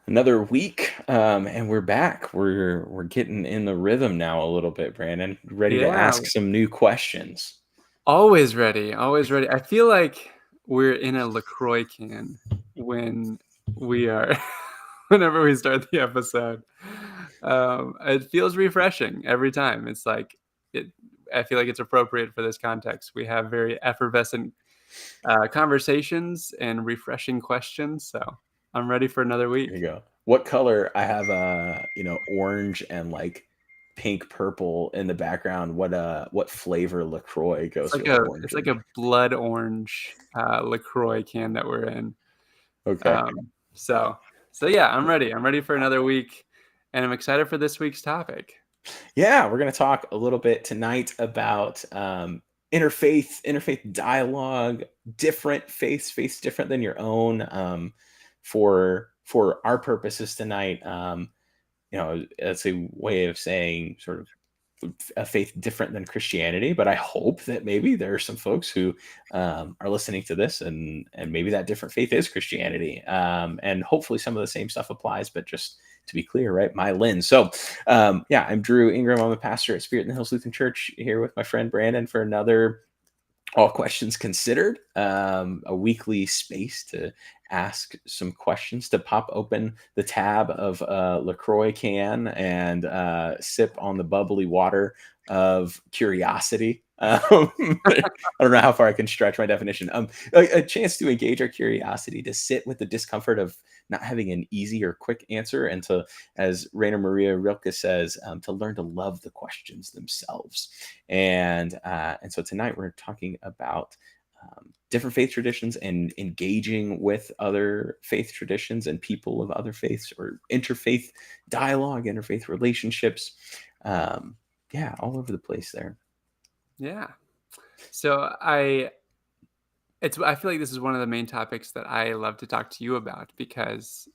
Another week, and we're back. We're getting in the rhythm now a little bit, Brandon. Ready to Yeah, ask some new questions. always ready, always ready. I feel like we're in a LaCroix can when we are, whenever we start the episode. It feels refreshing every time. It. I feel like it's appropriate for this context. We have very effervescent conversations and refreshing questions. So I'm ready for another Here you week. go. What color? I have orange and like pink purple in the background. What flavor LaCroix It's goes like with a orange it's like and a blood orange LaCroix can that we're in. okay. Um, so so yeah, I'm ready. I'm ready for another week, and I'm excited for this week's topic. Yeah, we're gonna talk a little bit tonight about interfaith dialogue, different faiths different than your own. For our purposes tonight, that's a way of saying sort of a faith different than Christianity. But I hope that maybe there are some folks who are listening to this, and maybe that different faith is Christianity, and hopefully some of the same stuff applies. But just to be clear, right, my lens. So, yeah, I'm Drew Ingram. I'm a pastor at Spirit in the Hills Lutheran Church here with my friend Brandon for another all questions considered, a weekly space to ask some questions, to pop open the tab of a LaCroix can and sip on the bubbly water of curiosity. I don't know how far I can stretch my definition. A chance to engage our curiosity, to sit with the discomfort of not having an easy or quick answer, and to, as Rainer Maria Rilke says, to learn to love the questions themselves. And so tonight we're talking about different faith traditions and engaging with other faith traditions and people of other faiths, or interfaith dialogue, interfaith relationships. Um, yeah, all over the place there. Yeah. So I feel like this is one of the main topics that I love to talk to you about because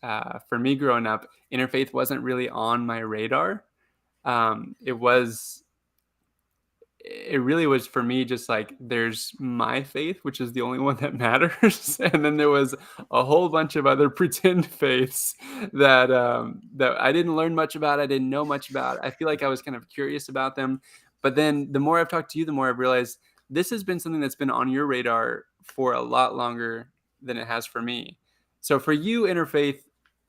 for me growing up, interfaith wasn't really on my radar. It was it really was for me just like there's my faith, which is the only one that matters, and then there was a whole bunch of other pretend faiths that I didn't learn much about, I didn't know much about. I feel like I was kind of curious about them, but then the more I've talked to you, the more I've realized this has been something that's been on your radar for a lot longer than it has for me. So for you, interfaith,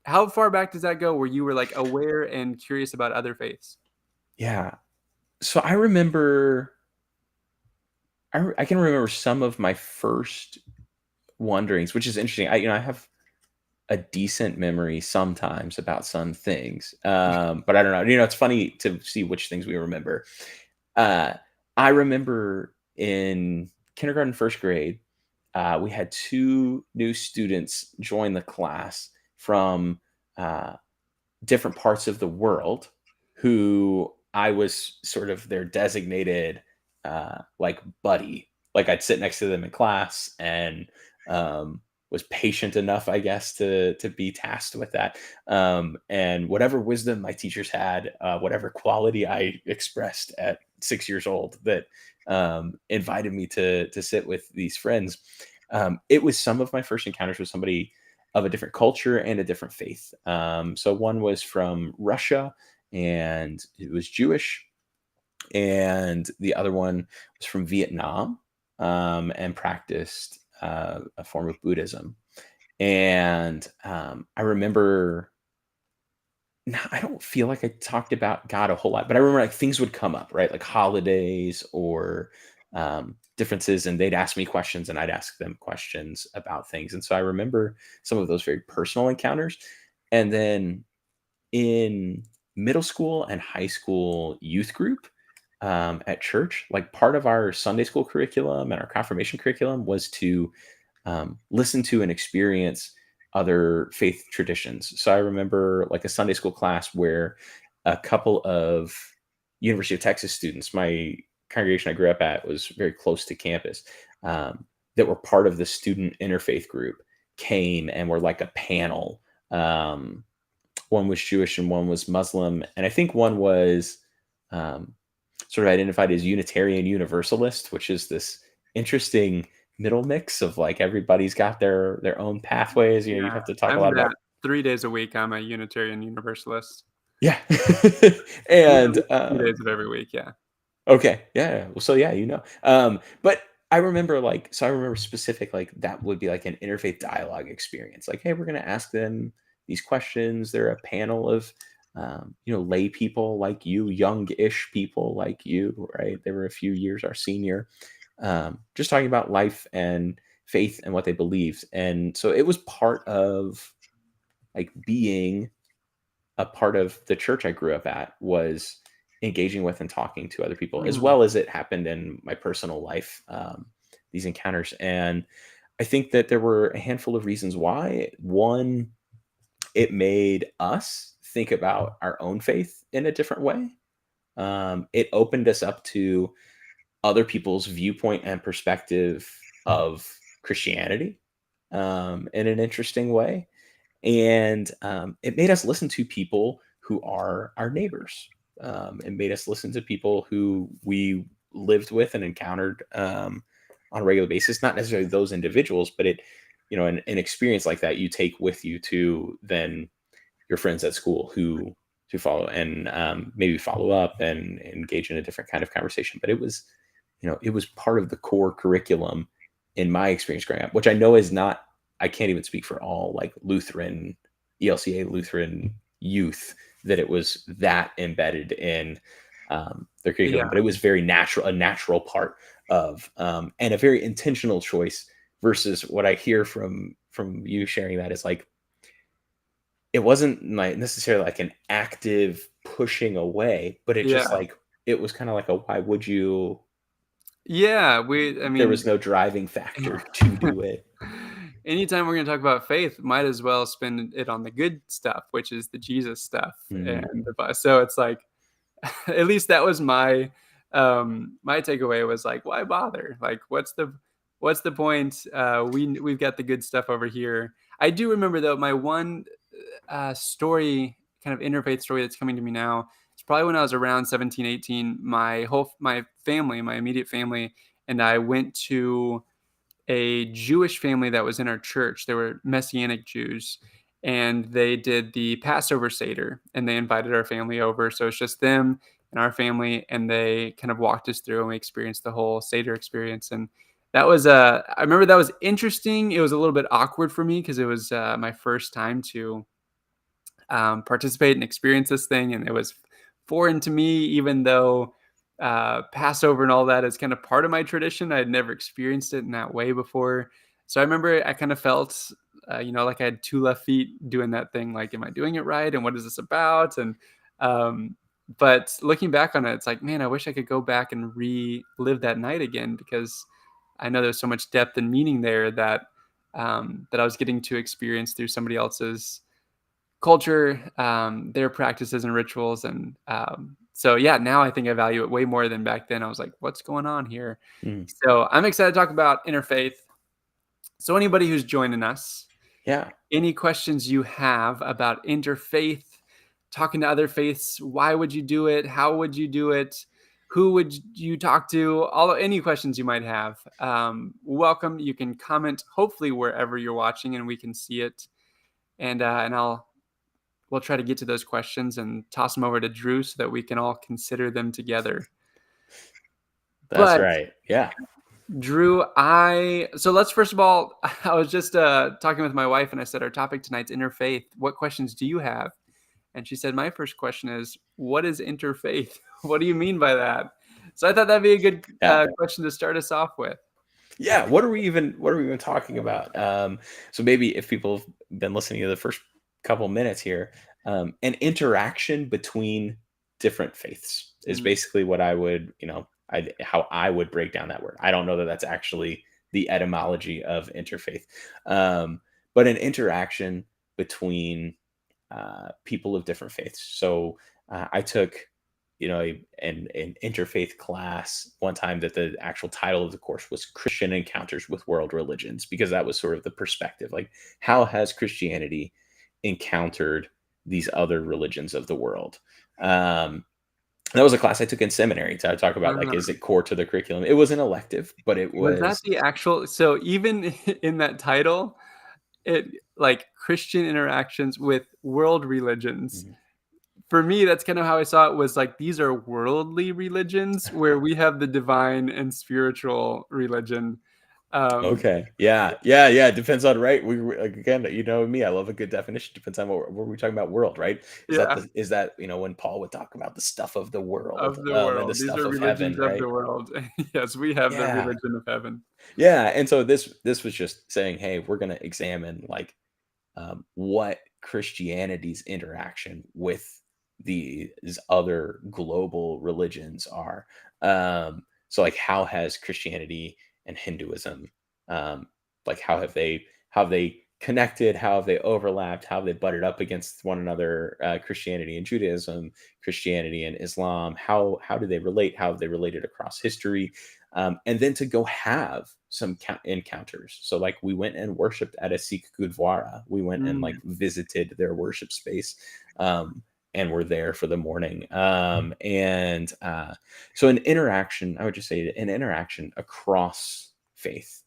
how far back does that go where you were like aware and curious about other faiths? Yeah. So I can remember some of my first wonderings, which is interesting. I have a decent memory sometimes about some things, but I don't know. It's funny to see which things we remember. Uh, I remember in kindergarten, first grade, we had two new students join the class from uh, different parts of the world, who I was sort of their designated like buddy. Like I'd sit next to them in class and was patient enough, I guess, to be tasked with that. And whatever wisdom my teachers had, whatever quality I expressed at 6 years old, that invited me to sit with these friends. It was some of my first encounters with somebody of a different culture and a different faith. So one was from Russia and it was Jewish, and the other one was from Vietnam, and practiced a form of Buddhism. And I remember, I don't feel like I talked about God a whole lot, but I remember like things would come up, right? Like holidays or differences, and they'd ask me questions and I'd ask them questions about things. And so I remember some of those very personal encounters. And then in middle school and high school youth group, at church, like part of our Sunday school curriculum and our confirmation curriculum was to listen to and experience other faith traditions. So I remember like a Sunday school class where a couple of University of Texas students, my congregation I grew up at was very close to campus, that were part of the student interfaith group, came and were like a panel. One was Jewish and one was Muslim, and I think one was um, sort of identified as Unitarian Universalist, which is this interesting middle mix of like everybody's got their own pathways. You'd Yeah, have to talk a I'm lot about that. 3 days a week, I'm a Unitarian Universalist. Yeah. Maybe at And, least 2 days of every week, yeah. okay, yeah, yeah. Well, so yeah, but I remember I remember specific like that would be like an interfaith dialogue experience. Like, hey, we're gonna ask them these questions. They're a panel of lay people like you, young-ish people like you, right? They were a few years our senior, just talking about life and faith and what they believed. And so it was part of like being a part of the church I grew up at was engaging with and talking to other people, as Mm, well as it happened in my personal life, these encounters. And I think that there were a handful of reasons why. One, it made us think about our own faith in a different way. It opened us up to other people's viewpoint and perspective of Christianity in an interesting way. And it made us listen to people who are our neighbors. It made us listen to people who we lived with and encountered on a regular basis. Not necessarily those individuals, but an experience like that you take with you to then your friends at school who to follow and maybe follow up and engage in a different kind of conversation. But it was part of the core curriculum in my experience growing up, which I know is not. I can't even speak for all like Lutheran, ELCA Lutheran youth that it was that embedded in their yeah, curriculum, but it was a natural part of, and a very intentional choice versus what I hear from you sharing that is like it wasn't like necessarily like an active pushing away, but it yeah, just like it was kind of like a why would you? yeah, I There mean was no driving factor to do it. anytime we're gonna talk about faith, might as well spend it on the good stuff, which is the Jesus stuff Mhm. and so it's like at least that was my takeaway was like, why bother? Like, what's the point? We've got the good stuff over here. I do remember though my one story, kind of interfaith story that's coming to me now. It's probably when I was around 17, 18. My family, my immediate family, and I went to a Jewish family that was in our church. They were Messianic Jews, and they did the Passover Seder, and they invited our family over. So it's just them and our family, and they kind of walked us through, and we experienced the whole Seder experience. And that was, I remember that was interesting. It was a little bit awkward for me because it was my first time to participate and experience this thing, and it was foreign to me, even though Passover and all that is kind of part of my tradition. I had never experienced it in that way before, so I remember I kind of felt, like I had two left feet doing that thing. Like, am I doing it right? And what is this about? And um, but looking back on it, it's like, man, I wish I could go back and relive that night again because I know there's so much depth and meaning there that that I was getting to experience through somebody else's culture, their practices and rituals. And so, yeah, now I think I value it way more than back then. I was like, what's going on here? Mm. So I'm excited to talk about interfaith. So anybody who's joining us, Yeah. any questions you have about interfaith, talking to other faiths, why would you do it? How would you do it? Who would you talk to? Any questions you might have, welcome. You can comment, hopefully wherever you're watching, and we can see it. And we'll try to get to those questions and toss them over to Drew so that we can all consider them together. That's But right. Yeah. Drew, so let's first of all, I was just talking with my wife and I said our topic tonight's interfaith. What questions do you have? And she said, my first question is, what is interfaith? What do you mean by that? So I thought that'd be a good Yeah. question to start us off with. Yeah. What are we even talking about? So maybe if people have been listening to the first couple minutes here, an interaction between different faiths is Mm, basically what I would, how I would break down that word. I don't know that that's actually the etymology of interfaith, but an interaction between people of different faiths. So I took, an interfaith class one time that the actual title of the course was Christian Encounters with World Religions, because that was sort of the perspective. Like, how has Christianity encountered these other religions of the world? That was a class I took in seminary to talk about, like, is uh, it core to the curriculum? It was an elective, but it was that was, the actual? So even in that title, it like Christian interactions with world religions. Mhm. For me, that's kind of how I saw it, was like these are worldly religions where we have the divine and spiritual religion. Um, Okay. Yeah. Yeah. Yeah. It depends on, right. Like, again, you know me. I love a good definition. Depends on what we're talking about. World, right? yeah, Is that when Paul would talk about the stuff of the world, of the and the world. These stuff are of religions heaven, of the right? world. Yes, we have the Yeah. religion of heaven. Yeah. And so this was just saying, hey, we're going to examine like what Christianity's interaction with these other global religions are. So, like, how has Christianity and Hinduism, um, like, how have they connected? How have they overlapped? How have they butted up against one another? Christianity and Judaism, Christianity and Islam. How do they relate? How have they related across history? And then to go have some encounters. So, like, we went and worshipped at a Sikh Gurdwara. We went and like Mm, visited their worship space, and were there for the morning. And So an interaction, I would just say an interaction across faith,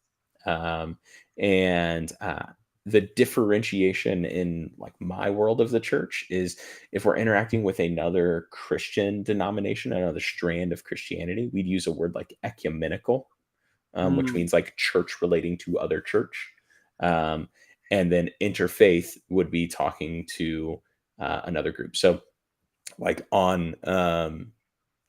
um, and the differentiation in like my world of the church is if we're interacting with another Christian denomination, another strand of Christianity, we'd use a word like ecumenical, which mm. means like church relating to other church. Um, and then interfaith would be talking to another group. So, like on,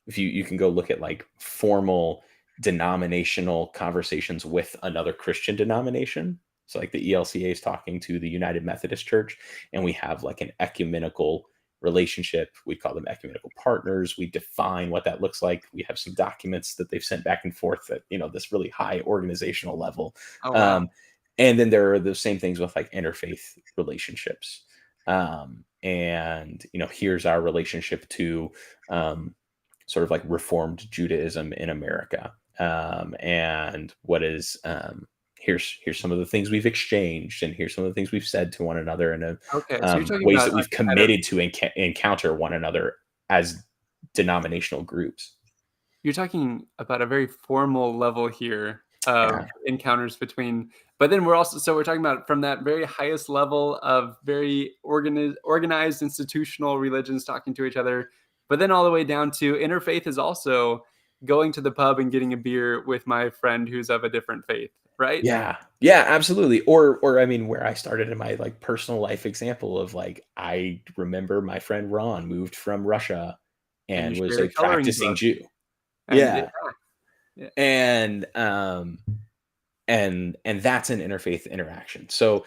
if you can go look at like formal denominational conversations with another Christian denomination. So like the ELCA is talking to the United Methodist Church, and we have like an ecumenical relationship. We call them ecumenical partners. We define what that looks like. We have some documents that they've sent back and forth at this really high organizational level. Oh wow. Um, and then there are the same things with like interfaith relationships. And here's our relationship to um, sort of like reformed Judaism in America. And what is here's some of the things we've exchanged, and here's some of the things we've said to one another, and Okay, so you're talking ways about that like we've at a committed to encounter one another as denominational groups. you're talking about a very formal level here of Yeah, encounters between, but then we're also, so we're talking about from that very highest level of very organized institutional religions talking to each other, but then all the way down to interfaith is also going to the pub and getting a beer with my friend who's of a different faith, right? yeah, yeah, absolutely. Or I mean, where I started in my like personal life example of like, I remember my friend Ron moved from Russia And you and was shared a a coloring practicing book, Jew. and yeah, Yeah, yeah. and and that's an interfaith interaction. So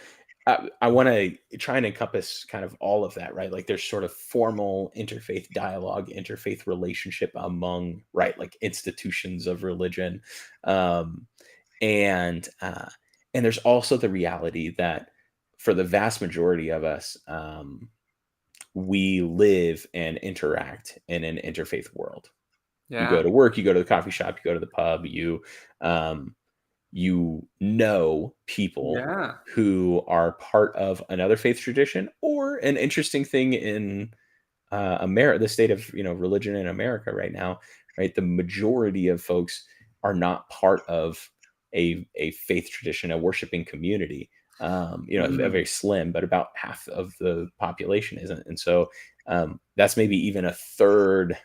I want to try and encompass kind of all of that, right? Like there's sort of formal interfaith dialogue, interfaith relationship among, right, like institutions of religion, um, and and there's also the reality that for the vast majority of us, we live and interact in an interfaith world. You go Yeah. to work, you go to the coffee shop, you go to the pub, um, you know people Yeah. who are part of another faith tradition, or an interesting thing in America, the state of religion in America right now, right? The majority of folks are not part of a faith tradition, a worshiping community. A Mm. very slim, but about half of the population isn't, and so that's maybe even a third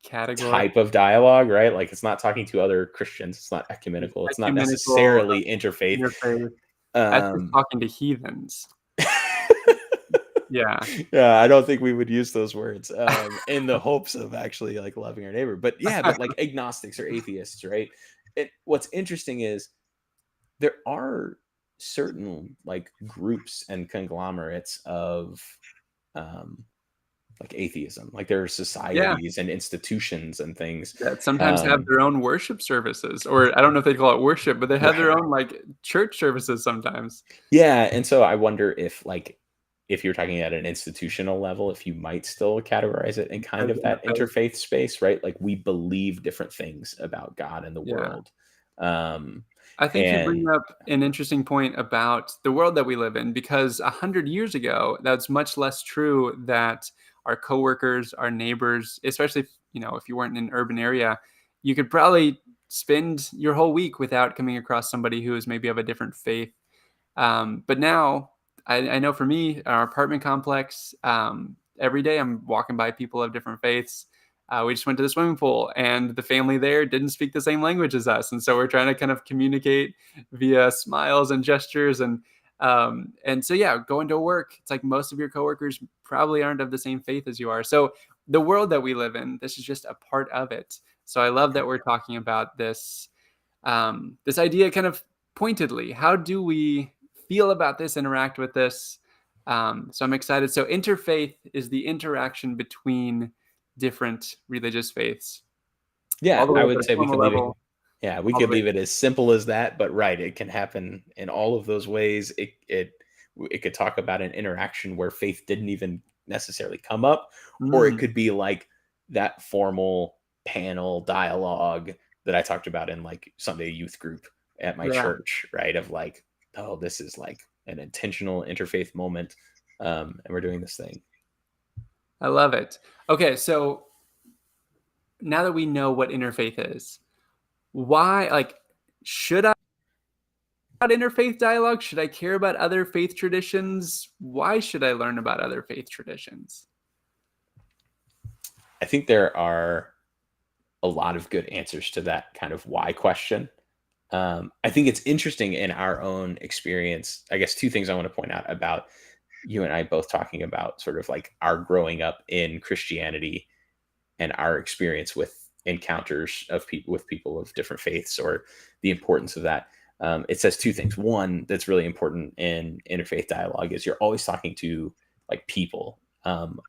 Category. type of dialogue, right? Like it's not talking to other Christians, it's not It's ecumenical, it's not ecumenical necessarily interfaith. interfaith. That's just Um, talking to heathens. Yeah. yeah, I don't think we would use those words in the hopes of actually like loving our neighbor. But yeah, but like agnostics or atheists, right? What's interesting is there are certain like groups and conglomerates of um, like atheism. Like there are Yeah, societies and institutions and things. that sometimes have Um, their own worship services, or I don't know if they call it worship, but they have their right. own, like, church services sometimes. Yeah, and so I wonder if, like, if you're talking at an institutional level, if you might still categorize it in kind As of that interfaith. interfaith space, right? Like, we believe different things about God and the Yeah. world. Um, I think you bring and up an interesting point about the world that we live in, because 100 years ago, that's much less true that our coworkers, our neighbors, especially if you weren't in an urban area, you could probably spend your whole week without coming across somebody who is maybe of a different faith. But now I know for me, our apartment complex, every day I'm walking by people of different faiths. We just went to the swimming pool, and the family there didn't speak the same language as us, and so we're trying to kind of communicate via smiles and gestures, and so yeah, going to work, it's like most of your coworkers probably aren't of the same faith as you are. So the world that we live in, this is just a part of it. So I love that we're talking about this idea kind of pointedly. How do we feel about this, interact with this? So I'm excited. So interfaith is the interaction between different religious faiths, all Yeah, the way I up would at a say we formal could leave it. level, Yeah, we all the could way. leave it as simple as that, but right, it can happen in all of those ways. It could talk about an interaction where faith didn't even necessarily come up, or it Mm, could be like that formal panel dialogue that I talked about in like Sunday youth group at my yeah, church, right? Of like, oh, this is like an intentional interfaith moment, and we're doing this thing. I love it. Okay, so now that we know what interfaith is, why, like, should I about interfaith dialogue? Should I care about other faith traditions? Why should I learn about other faith traditions? I think there are a lot of good answers to that kind of why question. I think it's interesting in our own experience. I guess two things I want to point out about you and I both talking about sort of like our growing up in Christianity and our experience with encounters of people with people of different faiths or the importance of that. It says two things. One that's really important in interfaith dialogue is you're always talking to like people,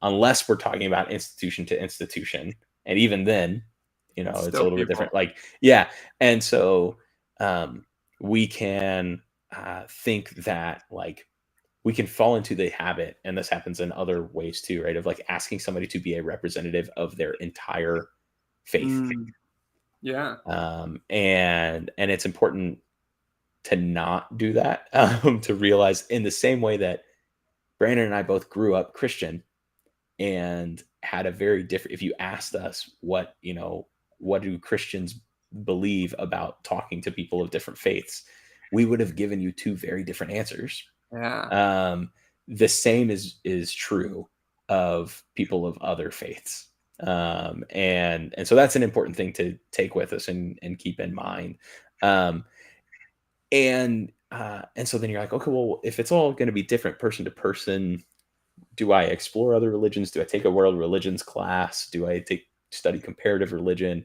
unless we're talking about institution to institution, and even then, it's a Still little bit people. different. Like, yeah, and so um, we can think that like we can fall into the habit, and this happens in other ways too, right? Of like asking somebody to be a representative of their entire faith, Mm, yeah. and it's important to not do that. To realize in the same way that Brandon and I both grew up Christian and had a very different. If you asked us what do Christians believe about talking to people of different faiths, we would have given you two very different answers. Yeah. Um, the same is true of people of other faiths. And so that's an important thing to take with us and keep in mind. Um, and so then you're like, okay, well, if it's all going to be different person to person, do I explore other religions? Do I take a world religions class? Do I take study comparative religion?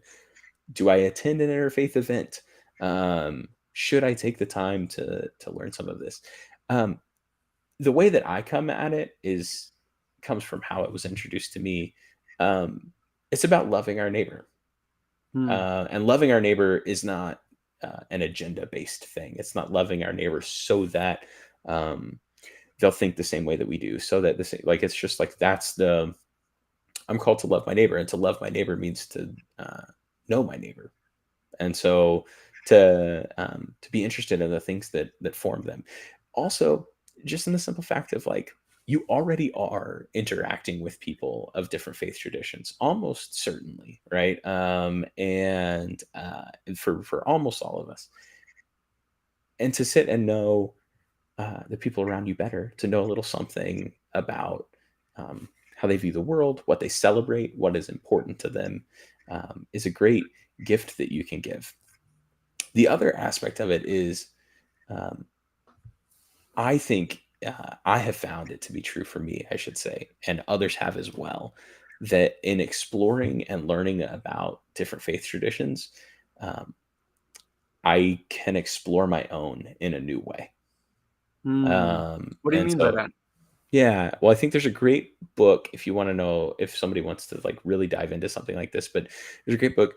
Do I attend an interfaith event? Should I take the time to learn some of this? Um, the way that I come at it is comes from how it was introduced to me. Um, it's about loving our neighbor, Mm, and loving our neighbor is not an agenda based thing. It's not loving our neighbor so that um, they'll think the same way that we do. So that the same, like it's just like that's the I'm called to love my neighbor, and to love my neighbor means to know my neighbor, and so to be interested in the things that form them. Also, just in the simple fact of like you already are interacting with people of different faith traditions, almost certainly, right? And for almost all of us, and to sit and know the people around you better, to know a little something about how they view the world, what they celebrate, what is important to them, is a great gift that you can give. The other aspect of it is, um, I think I have found it to be true for me, I should say, and others have as well, that in exploring and learning about different faith traditions, um, I can explore my own in a new way. mm. What do you And mean by so, that? yeah, well, I think there's a great book if you want to know if somebody wants to like really dive into something like this. But there's a great book.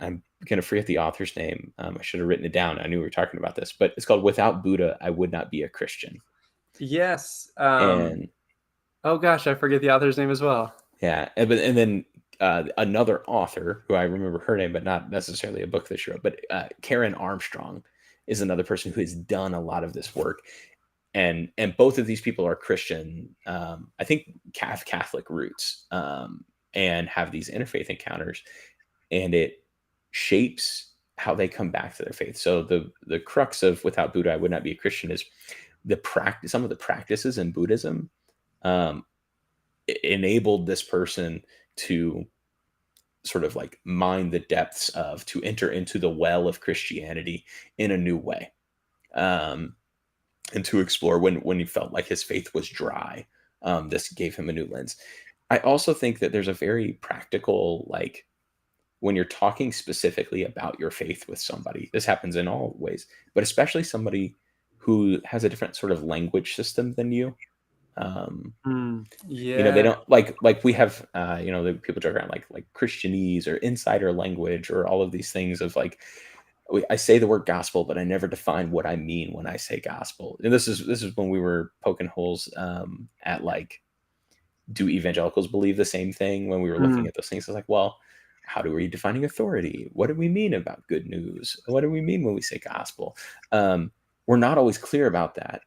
I'm gonna forget the author's name. I should have written it down. I knew we were talking about this, but it's called "Without Buddha, I Would Not Be a Christian." Yes. And Oh gosh, I forget the author's name as well. yeah, and then another author who I remember her name, but not necessarily a book that she wrote. But Karen Armstrong is another person who has done a lot of this work, and both of these people are Christian. I think have Catholic roots, and have these interfaith encounters, and it shapes how they come back to their faith. So the crux of "Without Buddha, I Would Not Be a Christian" is some of the practices in Buddhism um, enabled this person to sort of like mine the depths of, to enter into the well of Christianity in a new way. Um, and to explore when he felt like his faith was dry. This gave him a new lens. I also think that there's a very practical, like, when you're talking specifically about your faith with somebody, this happens in all ways, but especially somebody who has a different sort of language system than you. Um, they Yeah. don't like we have, the people joke around like Christianese or insider language or all of these things of like, I say the word gospel, but I never define what I mean when I say gospel. And this is when we were poking holes at like, do evangelicals believe the same thing? When we were looking Mm, at those things, it's like, well, how do we defining authority? What do we mean about good news? What do we mean when we say gospel? Um, we're not always clear about that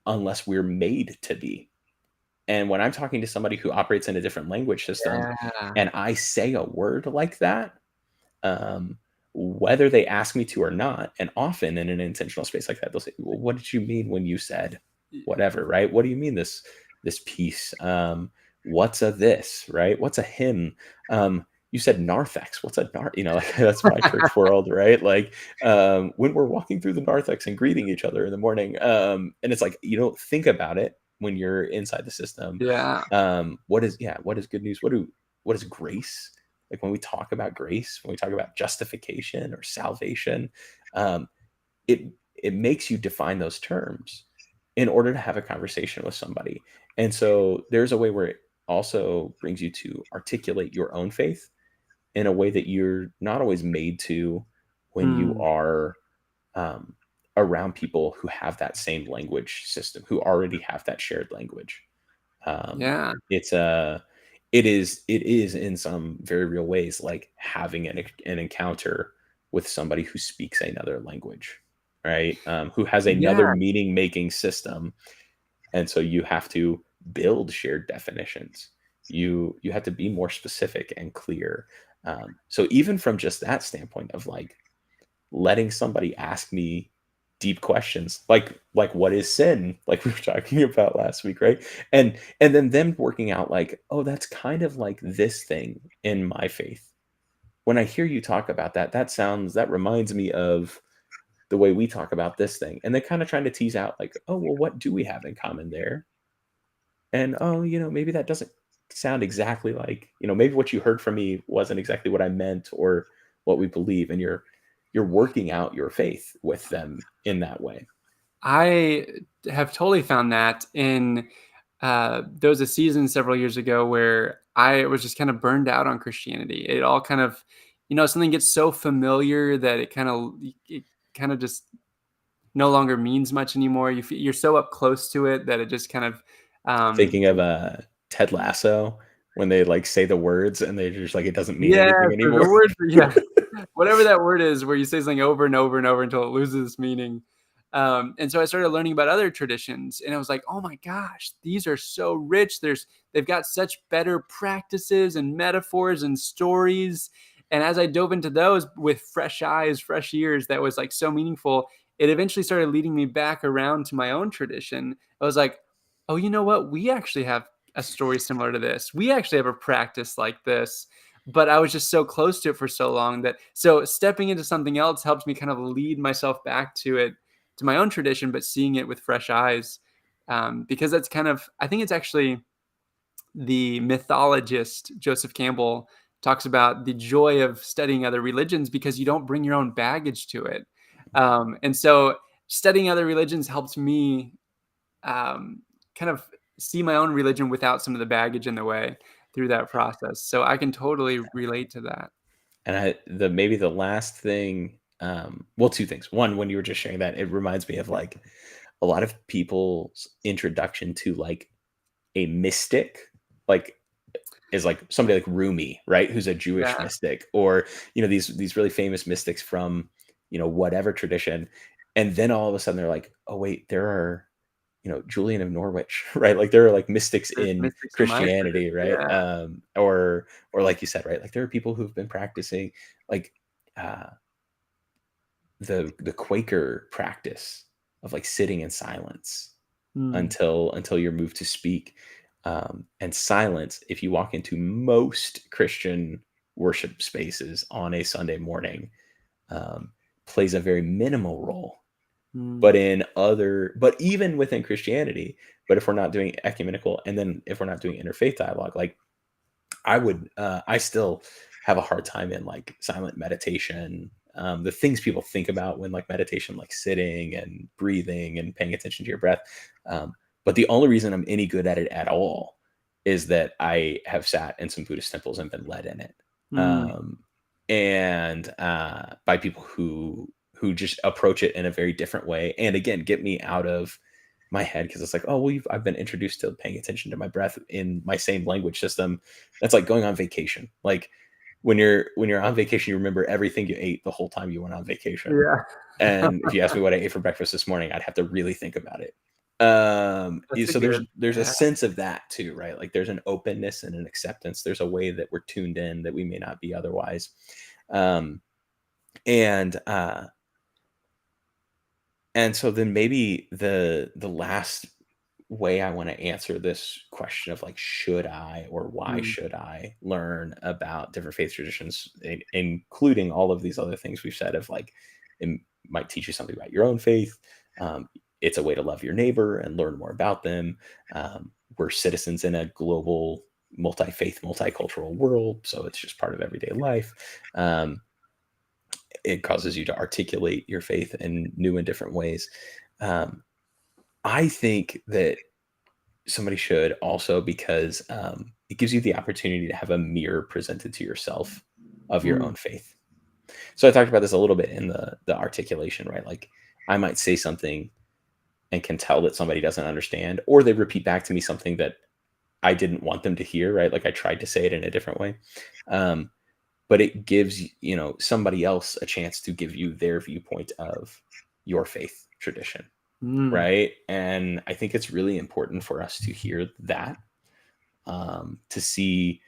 unless we're made to be. And when I'm talking to somebody who operates in a different language system, yeah. and I say a word like that, um, whether they ask me to or not, and often in an intentional space like that, they'll say, "Well, what did you mean when you said whatever?" Right? What do you mean this piece? What's a this? Right? What's a hymn? You said narthex. What's a like that's my church world, right? Like when we're walking through the narthex and greeting each other in the morning, and it's like you don't think about it when you're inside the system. Yeah. What is good news? What is grace? Like when we talk about grace, when we talk about justification or salvation, um, it it makes you define those terms in order to have a conversation with somebody. And so there's a way where it also brings you to articulate your own faith in a way that you're not always made to when you Mm, are um, around people who have that same language system, who already have that shared language. yeah. It's a it is in some very real ways like having an encounter with somebody who speaks another language, right? Who has another Yeah. meaning making system, and so you have to build shared definitions. You have to be more specific and clear. So even from just that standpoint of like letting somebody ask me deep questions like what is sin, like we were talking about last week, right? And then them working out like, oh, that's kind of like this thing in my faith. When I hear you talk about that, that reminds me of the way we talk about this thing, and then kind of trying to tease out like, oh, well, what do we have in common there? And oh, maybe that doesn't sound exactly like, maybe what you heard from me wasn't exactly what I meant or what we believe, and you're working out your faith with them in that way. I have totally found that in there was a season several years ago where I was just kind of burned out on Christianity. It all kind of, something gets so familiar that it kind of just no longer means much anymore. You're so up close to it that it just kind of, um, Thinking of Ted Lasso when they like say the words and they're just like it doesn't mean yeah, anything the anymore. word, yeah, whatever that word is, where you say something over and over and over until it loses its meaning. And so I started learning about other traditions, and I was like, "Oh my gosh, these are so rich. They've got such better practices and metaphors and stories." And as I dove into those with fresh eyes, fresh ears, that was like so meaningful. It eventually started leading me back around to my own tradition. I was like, "Oh, you know what? We actually have a story similar to this. We actually have a practice like this." But I was just so close to it for so long that so stepping into something else helps me kind of lead myself back to it, to my own tradition, but seeing it with fresh eyes. Because that's kind of, I think it's actually the mythologist Joseph Campbell talks about the joy of studying other religions because you don't bring your own baggage to it. And so studying other religions helps me kind of see my own religion without some of the baggage in the way through that process. So I can totally relate to that. And maybe the last thing, well, two things. One, when you were just sharing that, it reminds me of like a lot of people's introduction to like a mystic, like is like somebody like Rumi, right? Who's a Jewish Yeah, mystic, or these really famous mystics from whatever tradition, and then all of a sudden they're like, oh wait, there are Julian of Norwich, right? Like there are like mystics there's in mystics in my Christianity, tradition. right? Yeah. Or like you said, right? Like there are people who've been practicing like uh, the Quaker practice like sitting in silence Mm, until you're moved to speak. And silence, if you walk into most Christian worship spaces on a Sunday morning, um, plays a very minimal role. mm, But even within Christianity, but if we're not doing ecumenical, and then if we're not doing interfaith dialogue, like I still have a hard time in like silent meditation. The things people think about when like meditation, like sitting and breathing and paying attention to your breath. But the only reason I'm any good at it at all is that I have sat in some Buddhist temples and been led in it. mm. Um, and by people who just approach it in a very different way. And again, get me out of my head because it's like, oh, well, I've been introduced to paying attention to my breath in my same language system. That's like going on vacation. Like when you're on vacation, you remember everything you ate the whole time you went on vacation. Yeah, And if you ask me what I ate for breakfast this morning, I'd have to really think about it. that's a So good. there's a Yeah. sense of that too, right? Like there's an openness and an acceptance. There's a way that we're tuned in that we may not be otherwise. Um, and and so then maybe the last way I want to answer this question of like, should I or why Mm, should I learn about different faith traditions, including all of these other things we've said of like, it might teach you something about your own faith. It's a way to love your neighbor and learn more about them. We're citizens in a global, multi-faith, multicultural world, so it's just part of everyday life. Um, it causes you to articulate your faith in new and different ways. Um, I think that somebody should also because it gives you the opportunity to have a mirror presented to yourself of your mm, own faith. So I talked about this a little bit in the articulation, right? Like I might say something and can tell that somebody doesn't understand, or they repeat back to me something that I didn't want them to hear, right? Like I tried to say it in a different way. Um, but it gives somebody else a chance to give you their viewpoint of your faith tradition, mm. right? And I think it's really important for us to hear that, to see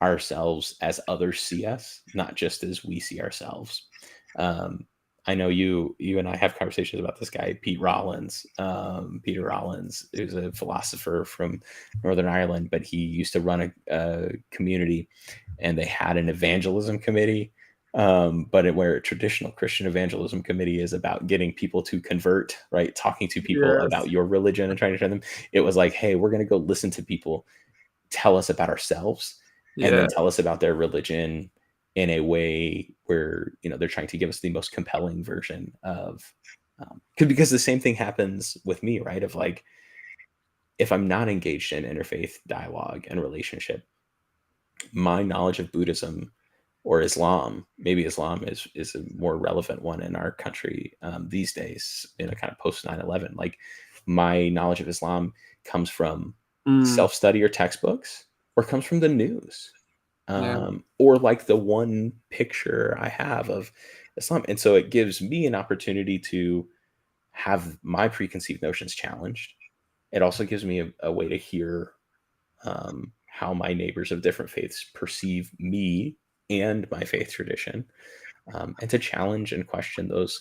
ourselves as others see us, not just as we see ourselves. Um, I know you and I have conversations about this guy, Pete Rollins. Peter Rollins, who's a philosopher from Northern Ireland, but he used to run a community, and they had an evangelism committee. Where a traditional Christian evangelism committee is about getting people to convert, right? Talking to people Yes. about your religion and trying to turn them. It was like, hey, we're going to go listen to people tell us about ourselves and Yeah. then tell us about their religion in a way where they're trying to give us the most compelling version of, because the same thing happens with me, right? Of like, if I'm not engaged in interfaith dialogue and relationship, my knowledge of Buddhism or Islam, maybe Islam is a more relevant one in our country these days in a kind of post 9/11. Like my knowledge of Islam comes from Mm, self-study or textbooks, or comes from the news, yeah. or like the one picture I have of Islam. And so it gives me an opportunity to have my preconceived notions challenged. It also gives me a way to hear how my neighbors of different faiths perceive me and my faith tradition, and to challenge and question those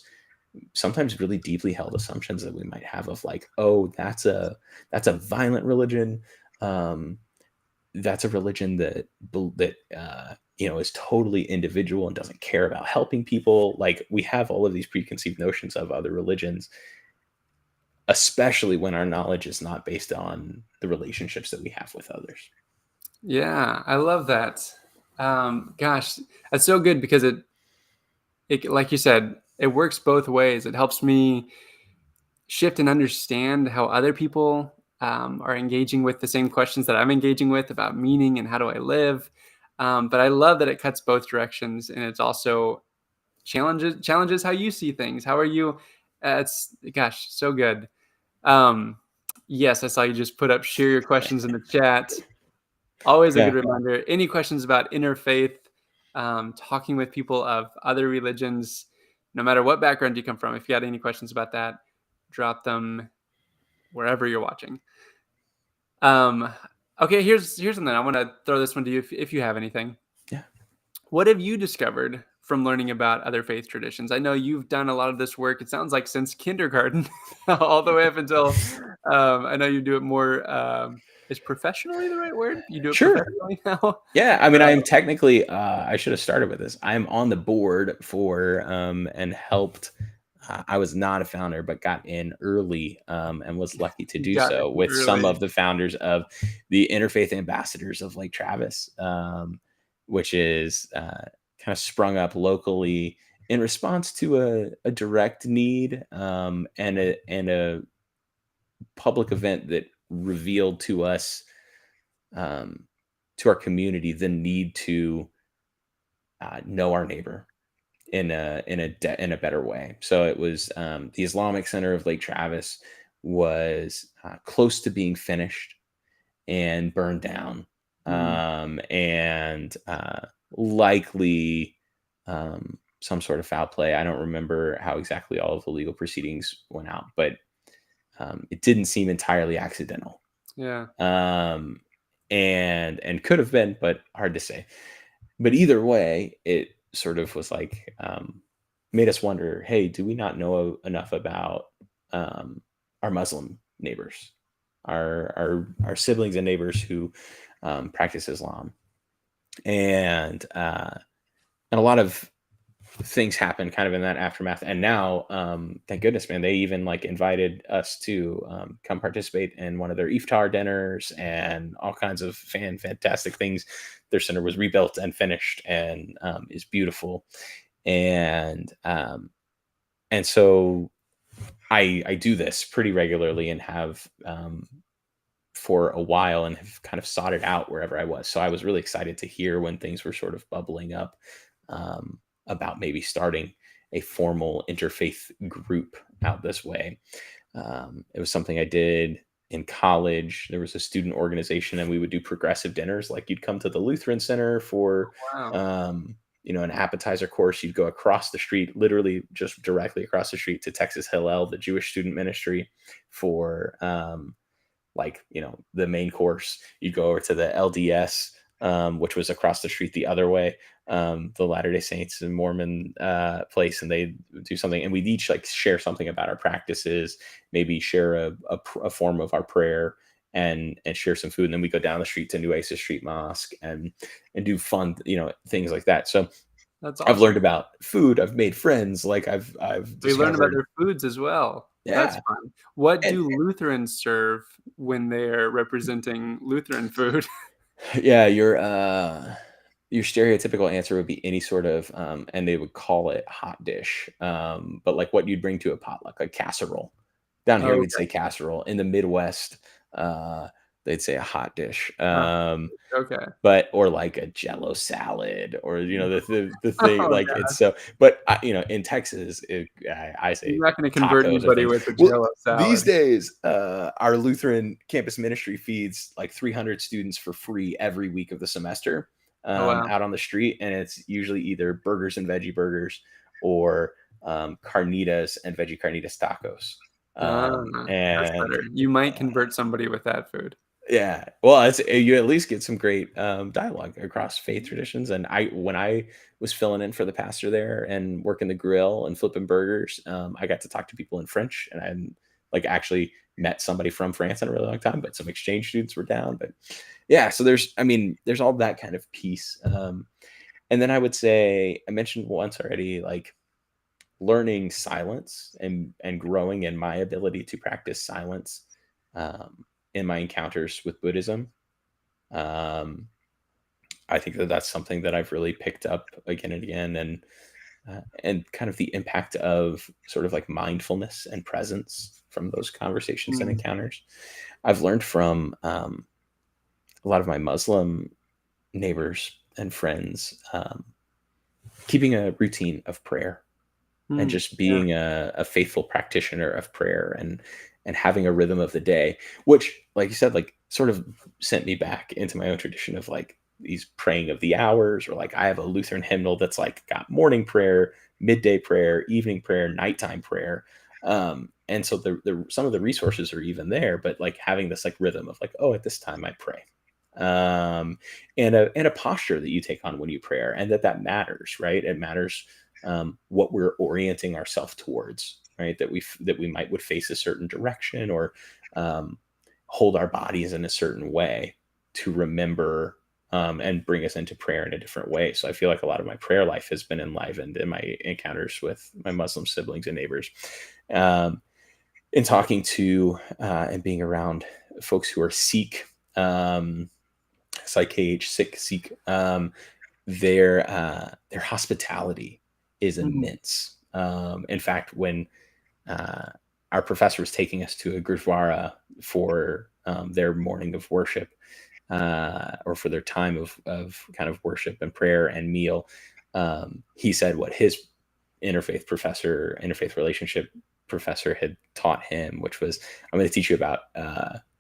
sometimes really deeply held assumptions that we might have of like, oh, that's a violent religion. Um, that's a religion that is totally individual and doesn't care about helping people. Like we have all of these preconceived notions of other religions, especially when our knowledge is not based on the relationships that we have with others. Yeah, I love that. Gosh, that's so good because it like you said, it works both ways. It helps me shift and understand how other people are engaging with the same questions that I'm engaging with about meaning and how do I live. But I love that it cuts both directions, and it's also challenges how you see things. How are you? It's gosh, so good. Um, yes, I saw you just put up share your questions in the chat. Always a good Yeah. reminder. Any questions about interfaith, talking with people of other religions, no matter what background you come from, if you had any questions about that, drop them wherever you're watching. Um, okay, here's something. I want to throw this one to you if you have anything. Yeah. What have you discovered from learning about other faith traditions? I know you've done a lot of this work, it sounds like since kindergarten all the way up until, I know you do it more, is professionally the right word? You do it Sure. professionally now? Yeah, I mean, I am technically, I should have started with this. I'm on the board for, and helped. I was not a founder, but got in early, and was lucky to You do got so in with some early. of the founders of the Interfaith Ambassadors of Lake Travis, which is kind of sprung up locally in response to a direct need, and a public event that revealed to us, um, to our community, the need to know our neighbor in a better way. So it was, the Islamic Center of Lake Travis was close to being finished and burned down, Mm, and likely, some sort of foul play. I don't remember how exactly all of the legal proceedings went out, but it didn't seem entirely accidental, yeah. um, and could have been, but hard to say. But either way, it sort of was like, made us wonder, hey, do we not know enough about, um, our Muslim neighbors, our siblings and neighbors who, practice Islam, and and a lot of things happened kind of in that aftermath. And now, thank goodness, man, they even like invited us to, come participate in one of their iftar dinners and all kinds of fantastic things. Their center was rebuilt and finished, and is beautiful. And so I do this pretty regularly, and have, for a while, and have kind of sought it out wherever I was. So I was really excited to hear when things were sort of bubbling up, about maybe starting a formal interfaith group out this way. It was something I did in college. There was a student organization, and we would do progressive dinners. Like, you'd come to the Lutheran Center for, Wow. um, an appetizer course. You'd go across the street, literally just directly across the street, to Texas Hillel, the Jewish student ministry, for, like, the main course. You'd go over to the LDS, which was across the street the other way, the Latter Day Saints and Mormon place, and they do something, and we'd each like share something about our practices, maybe share a form of our prayer, and share some food, and then we go down the street to New Asa Street Mosque, and do fun, things like that. So That's I've awesome. learned about food. I've made friends. Like, I've We learn about discovered, their foods as well. That's yeah, fun. What and do Lutherans serve when they're representing Lutheran food? yeah, your stereotypical answer would be any sort of, and they would call it hot dish, but like what you'd bring to a potluck, like casserole. Down here, we'd Okay. say casserole. In the Midwest, uh, they'd say a hot dish, Huh. Okay. but or like a Jello salad, or the thing, Oh, like, yeah. it's so. But in Texas, I You're say not gonna convert tacos or anybody things. with a Well, Jello these salad. days, our Lutheran campus ministry feeds like 300 students for free every week of the semester, Oh, wow. out on the street, and it's usually either burgers and veggie burgers, or, carnitas and veggie carnitas tacos. Ah, that's And better. You might convert somebody with that food. yeah, well, it's, you at least get some great, dialogue across faith traditions. And when I was filling in for the pastor there and working the grill and flipping burgers, I got to talk to people in French, and I hadn't, like, actually met somebody from France in a really long time, but some exchange students were down. But yeah, so there's all that kind of piece. And then I would say, I mentioned once already, like, learning silence, and growing in my ability to practice silence, in my encounters with Buddhism. Um, I think that that's something that I've really picked up again and again, and kind of the impact of sort of like mindfulness and presence from those conversations and Mm, encounters. I've learned from, a lot of my Muslim neighbors and friends, keeping a routine of prayer, and mm, just yeah. being a faithful practitioner of prayer, and having a rhythm of the day, which, like you said, like, sort of sent me back into my own tradition of like these praying of the hours, or like I have a Lutheran hymnal that's like got morning prayer, midday prayer, evening prayer, nighttime prayer. And so some of the resources are even there, but like having this like rhythm of like, oh, at this time I pray, and a posture that you take on when you prayer, and that matters, right? It matters what we're orienting ourselves towards, right? That we might would face a certain direction, or um, hold our bodies in a certain way to remember and bring us into prayer in a different way. So I feel like a lot of my prayer life has been enlivened in my encounters with my Muslim siblings and neighbors, um, in talking to and being around folks who are Sikh, Sikh. Their hospitality is Mm. immense. In fact, when uh, our professor was taking us to a gurdwara for their morning of worship, or for their time of kind of worship and prayer and meal, he said what his interfaith relationship professor had taught him, which was, I'm going to teach you about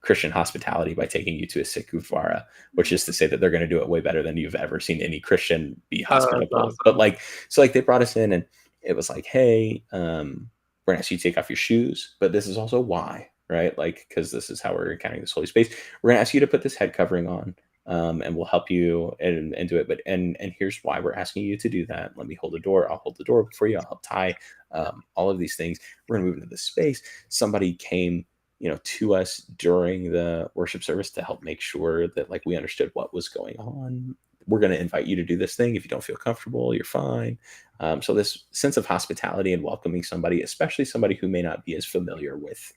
Christian hospitality by taking you to a Sikh gurdwara, which is to say that they're going to do it way better than you've ever seen any Christian be Oh, that's hospitable. But awesome. like, so like they brought us in, and it was like, hey, we're going to ask you to take off your shoes, but this is also why, right? Like, because this is how we're encountering this holy space. We're going to ask you to put this head covering on, and we'll help you and do it. But and here's why we're asking you to do that. Let me hold the door. I'll hold the door for you. I'll help tie all of these things. We're going to move into the space. Somebody came, to us during the worship service to help make sure that like we understood what was going on. We're going to invite you to do this thing. If you don't feel comfortable, you're fine. So this sense of hospitality and welcoming somebody, especially somebody who may not be as familiar with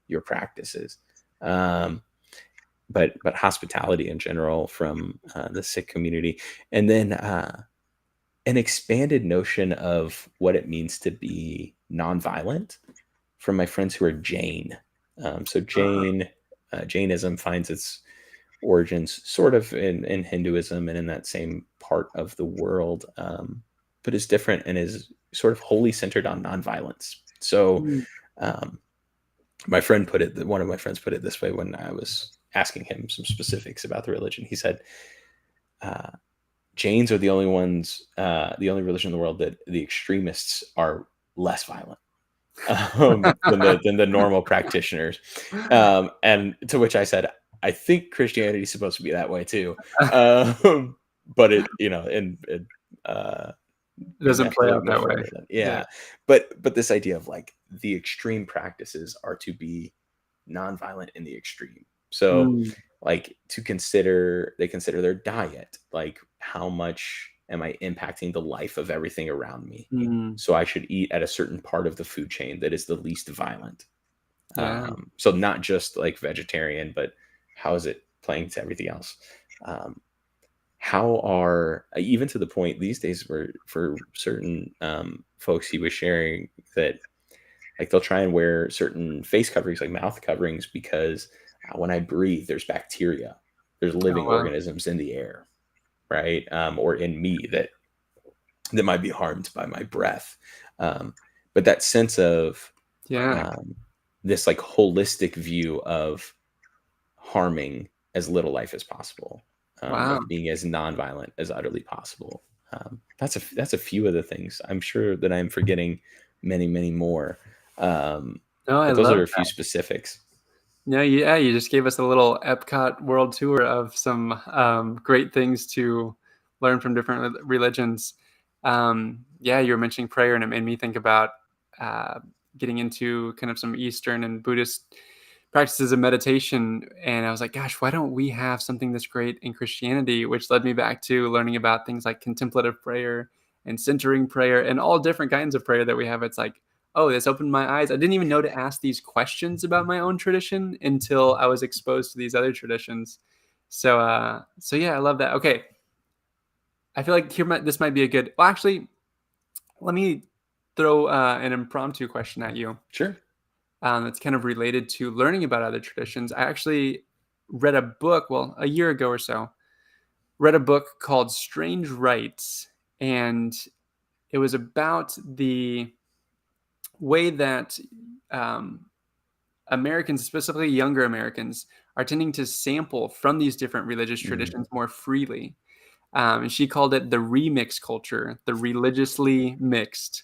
your practices, but hospitality in general from the Sikh community, and then an expanded notion of what it means to be nonviolent from my friends who are Jain. So Uh, Jainism finds its origins sort of in Hinduism and in that same part of the world, but is different and is sort of wholly centered on nonviolence. So mm. um, one of my friends put it this way when I was asking him some specifics about the religion. He said, uh, Jains are the only religion in the world that the extremists are less violent than the normal practitioners. And to which I said, I think Christianity is supposed to be that way too. But uh, It be doesn't play no out no that way. further than, Yeah. yeah. But this idea of like the extreme practices are to be nonviolent in the extreme. So Mm, like they consider their diet, like how much am I impacting the life of everything around me? mm. So I should eat at a certain part of the food chain that is the least violent. Yeah. So not just like vegetarian, but how is it playing to everything else? Um, how are even to the point these days where for certain folks he was sharing that like they'll try and wear certain face coverings, like mouth coverings, because when I breathe, there's bacteria, there's Oh, living wow. organisms in the air, right? Or in me that might be harmed by my breath. Um, but that sense of Yeah. um, this like holistic view of harming as little life as possible, Wow. of being as nonviolent as utterly possible. That's a few of the things. I'm sure that I'm forgetting many, many more. Um, No, I but those love are a few that. specifics. No, yeah, you just gave us a little Epcot world tour of some great things to learn from different religions. Yeah, you were mentioning prayer, and it made me think about uh, getting into kind of some Eastern and Buddhist practices of meditation. And I was like, gosh, why don't we have something this great in Christianity? Which led me back to learning about things like contemplative prayer and centering prayer and all different kinds of prayer that we have. It's like, oh, this opened my eyes. I didn't even know to ask these questions about my own tradition until I was exposed to these other traditions. So yeah, I love that. Okay, I feel like this might be a good. Well, actually, let me throw an impromptu question at you. Sure. That's kind of related to learning about other traditions. I actually read a book, well, a year ago or so, read a book called Strange Rites, and it was about the way that um, Americans, specifically younger Americans, are tending to sample from these different religious Mm, traditions more freely. And she called it the remix culture, the religiously mixed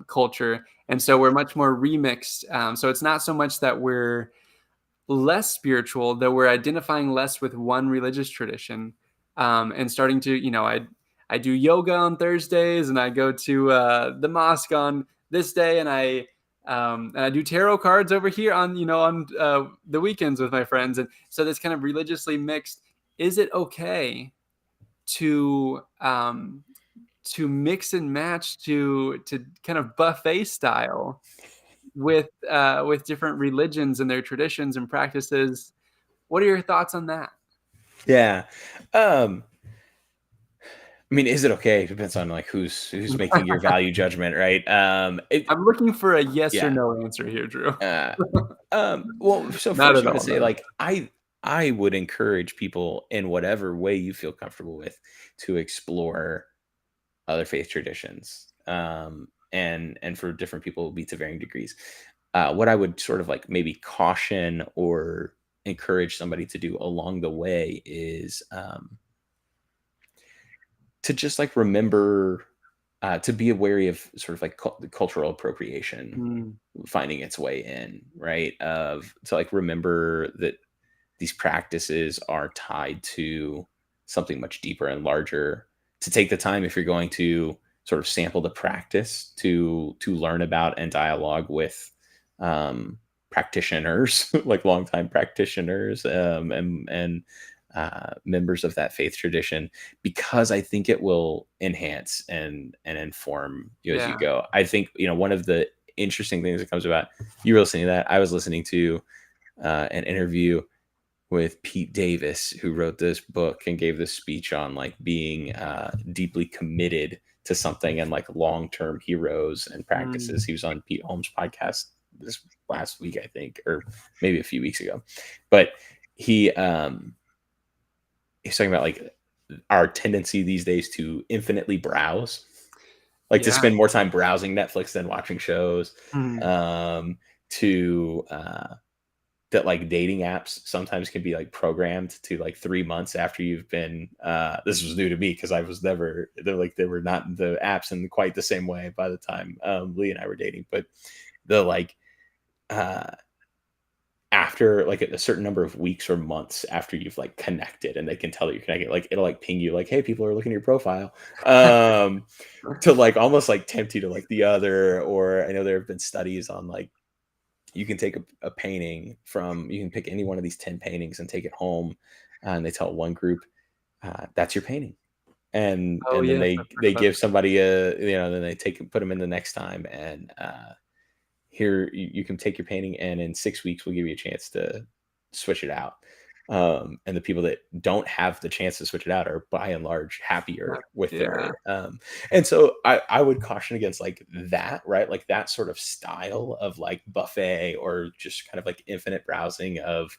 culture. And so we're much more remixed. So it's not so much that we're less spiritual, though we're identifying less with one religious tradition, and starting to, I do yoga on Thursdays, and I go to the mosque on this day, and I do tarot cards over here on the weekends with my friends, and so that's kind of religiously mixed. Is it okay to mix and match, to kind of buffet style with different religions and their traditions and practices? What are your thoughts on that? Yeah. Um, I mean, is it okay? It depends on like who's making your value judgment, right? I'm looking for a yes or Yeah. no answer here, Drew. Uh, well, so Not first at I'm gonna all, say not at like I would encourage people in whatever way you feel comfortable with to explore other faith traditions. And for different people it will be to varying degrees. What I would sort of like maybe caution or encourage somebody to do along the way is to just like remember to be wary of sort of like the cultural appropriation Mm, finding its way in, right? Of to like remember that these practices are tied to something much deeper and larger. To take the time if you're going to sort of sample the practice to learn about and dialogue with practitioners, like longtime practitioners, and members of that faith tradition, because I think it will enhance and inform you as you yeah. go. I think one of the interesting things that comes about you were listening to that. I was listening to an interview with Pete Davis, who wrote this book and gave this speech on like being deeply committed to something and like long term heroes and Mm, practices. He was on Pete Holmes' podcast this last week, I think, or maybe a few weeks ago. But he he's talking about like our tendency these days to infinitely browse, like to yeah. spend more time browsing Netflix than watching shows. Mm, To that like dating apps sometimes can be like programmed to like 3 months after you've been this was new to me because I was never they were not the apps in quite the same way by the time Lee and I were dating, but the like uh after like a certain number of weeks or months after you've like connected and they can tell that you're connected, like it'll like ping you like, hey, people are looking at your profile, um to like almost like tempt you to like the other. Or I know there have been studies on like you can take a painting from you can pick any one of these 10 paintings and take it home, and they tell one group that's your painting, oh and then yes, I've heard they about give somebody then they put them in the next time, and here you can take your painting, and in 6 weeks we'll give you a chance to switch it out. And the people that don't have the chance to switch it out are by and large that. happier with Yeah, their and so I would caution against like that, right? Like that sort of style of like buffet or just kind of like infinite browsing of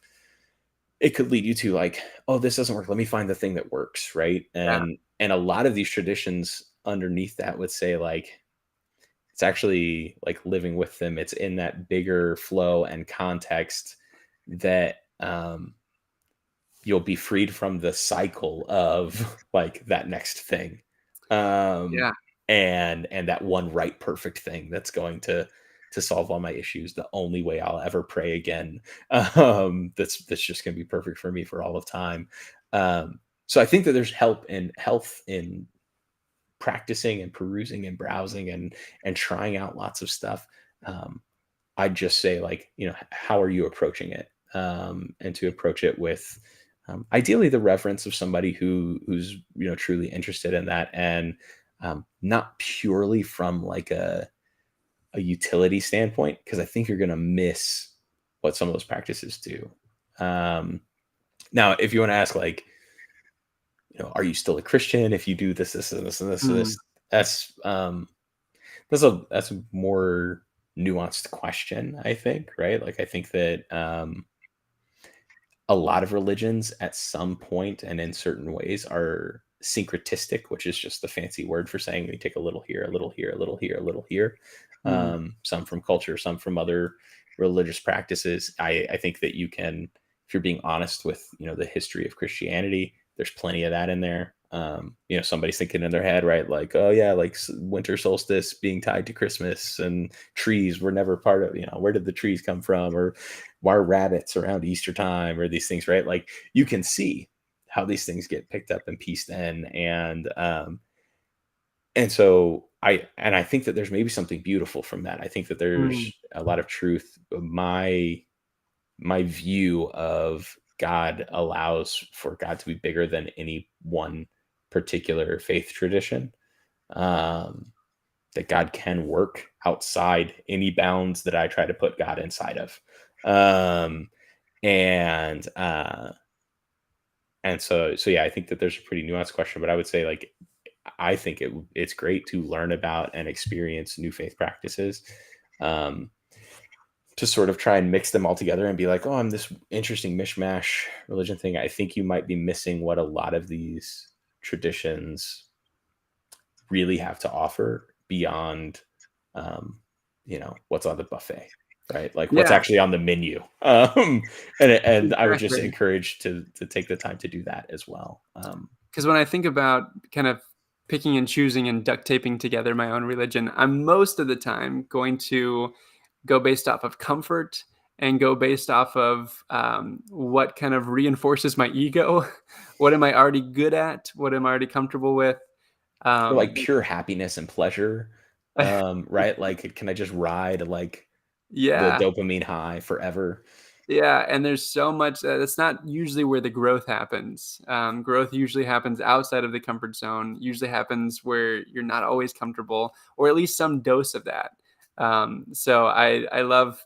it could lead you to like, oh, this doesn't work, let me find the thing that works, right? yeah, And a lot of these traditions underneath that would say like it's actually like living with them. It's in that bigger flow and context that you'll be freed from the cycle of like that next thing. Um yeah. and that one right perfect thing that's going to solve all my issues, the only way I'll ever pray again. That's just going to be perfect for me for all of time. So I think that there's help and health in practicing and perusing and browsing and trying out lots of stuff. um, I'd just say like, how are you approaching it? And to approach it with ideally the reverence of somebody who's truly interested in that, and not purely from like a utility standpoint, because I think you're going to miss what some of those practices do. Um, Now, if you want to ask like, are you still a Christian if you do this, this, and this, and this, and Mm, this? That's a more nuanced question, I think, right? Like I think that a lot of religions at some point and in certain ways are syncretistic, which is just the fancy word for saying we take a little here, a little here, a little here, a little here. mm, Some from culture, some from other religious practices. I think that you can, if you're being honest with the history of Christianity, there's plenty of that in there. Somebody's thinking in their head, right? Like, oh yeah, like winter solstice being tied to Christmas, and trees were never part of. Where did the trees come from? Or why are rabbits around Easter time or these things, right? Like you can see how these things get picked up and pieced in. And so I think that there's maybe something beautiful from that. I think that Mm. there's a lot of truth. My view of God allows for God to be bigger than any one particular faith tradition. Um, that God can work outside any bounds that I try to put God inside of. Um, and so yeah, I think that there's a pretty nuanced question, but I would say like I think it's great to learn about and experience new faith practices. Um, to sort of try and mix them all together and be like, oh, I'm this interesting mishmash religion thing. I think you might be missing what a lot of these traditions really have to offer beyond, um, what's on the buffet, right? Like what's Yeah, actually on the menu. And I would just exactly. encourage to take the time to do that as well. Because when I think about kind of picking and choosing and duct taping together my own religion, I'm most of the time going to go based off of comfort and go based off of what kind of reinforces my ego. What am I already good at? What am I already comfortable with? Or like Um, pure happiness and pleasure, right? Like, can I just ride like the yeah, dopamine high forever? yeah, and there's so much that's not usually where the growth happens. Growth usually happens outside of the comfort zone. Usually happens where you're not always comfortable, or at least some dose of that. So I love,